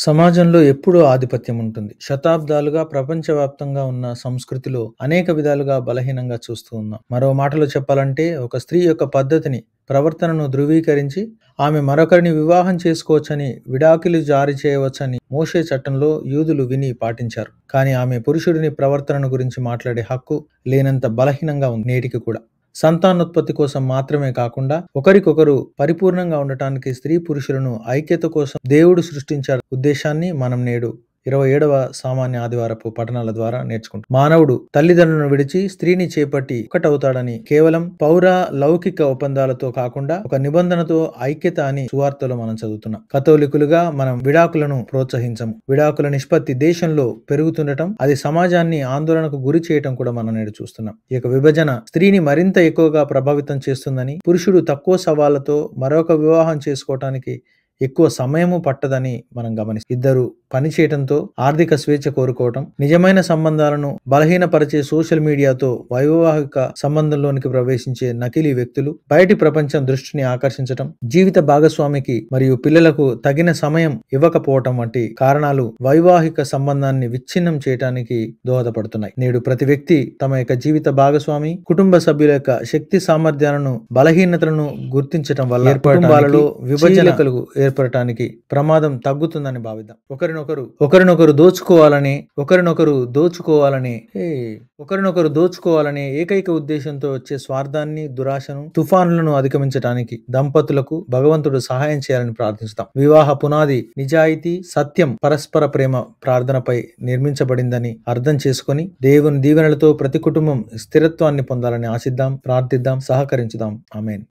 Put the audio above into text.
సమాజంలో ఎప్పుడూ ఆధిపత్యం ఉంటుంది. శతాబ్దాలుగా ప్రపంచవ్యాప్తంగా ఉన్న సంస్కృతిలో అనేక విధాలుగా బలహీనంగా చూస్తూ ఉన్నాం. మరో మాటలో చెప్పాలంటే ఒక స్త్రీ యొక్క పద్ధతిని, ప్రవర్తనను ధృవీకరించి ఆమె మరొకరిని వివాహం చేసుకోవచ్చని, విడాకులు జారీ చేయవచ్చని మోషే చట్టంలో యూదులు విని పాటించారు. కానీ ఆమె పురుషుడిని ప్రవర్తనను గురించి మాట్లాడే హక్కు లేనంత బలహీనంగా ఉంది నేటికి కూడా. సంతానోత్పత్తి కోసం మాత్రమే కాకుండా ఒకరికొకరు పరిపూర్ణంగా ఉండటానికి స్త్రీ పురుషులను ఐక్యత కోసం దేవుడు సృష్టించారు ఉద్దేశాన్ని మనం నేడు 27వ సామాన్య ఆదివారపు పఠనాల ద్వారా నేర్చుకుంటాం. మానవుడు తల్లిదండ్రులను విడిచి స్త్రీని చేపట్టి ఒకటవుతాడని కేవలం పౌర లౌకిక ఒప్పందాలతో కాకుండా ఒక నిబంధనతో ఐక్యత అని సువార్తలో మనం చదువుతున్నాం. కథోలికులుగా మనం విడాకులను ప్రోత్సహించము. విడాకుల నిష్పత్తి దేశంలో పెరుగుతుండటం, అది సమాజాన్ని ఆందోళనకు గురి చేయటం కూడా మనం నేడు చూస్తున్నాం. ఈ యొక్క విభజన స్త్రీని మరింత ఎక్కువగా ప్రభావితం చేస్తుందని, పురుషుడు తక్కువ సవాళ్లతో మరొక వివాహం చేసుకోవటానికి ఎక్కువ సమయము పట్టదని మనం గమనిస్తాం. ఇద్దరు పని చేయటంతో ఆర్థిక స్వేచ్ఛ కోరుకోవటం, నిజమైన సంబంధాలను బలహీనపరిచే సోషల్ మీడియాతో వైవాహిక సంబంధంలోనికి ప్రవేశించే నకిలీ వ్యక్తులు, బయటి ప్రపంచం దృష్టిని ఆకర్షించటం, జీవిత భాగస్వామికి మరియు పిల్లలకు తగిన సమయం ఇవ్వకపోవటం వంటి కారణాలు వైవాహిక సంబంధాన్ని విచ్ఛిన్నం చేయడానికి దోహదపడుతున్నాయి. నేడు ప్రతి వ్యక్తి తమ యొక్క జీవిత భాగస్వామి, కుటుంబ సభ్యుల యొక్క శక్తి సామర్థ్యాలను, బలహీనతలను గుర్తించటం వల్ల కుటుంబాలలో విభజనలు ఏర్పడటానికి ప్రమాదం తగ్గుతుందని భావిద్దాం. ఒకరినొకరు దోచుకోవాలనే ఏకైక ఉద్దేశంతో వచ్చే స్వార్థాన్ని, దురాశను, తుఫానులను అధిగమించడానికి దంపతులకు భగవంతుడు సహాయం చేయాలని ప్రార్థిస్తాం. వివాహ పునాది నిజాయితీ, సత్యం, పరస్పర ప్రేమ ప్రార్థనపై నిర్మించబడిందని అర్థం చేసుకొని దేవుని దీవెనలతో ప్రతి కుటుంబం స్థిరత్వాన్ని పొందాలని ఆశిద్దాం, ప్రార్థిద్దాం, సహకరించుదాం. ఆమేన్.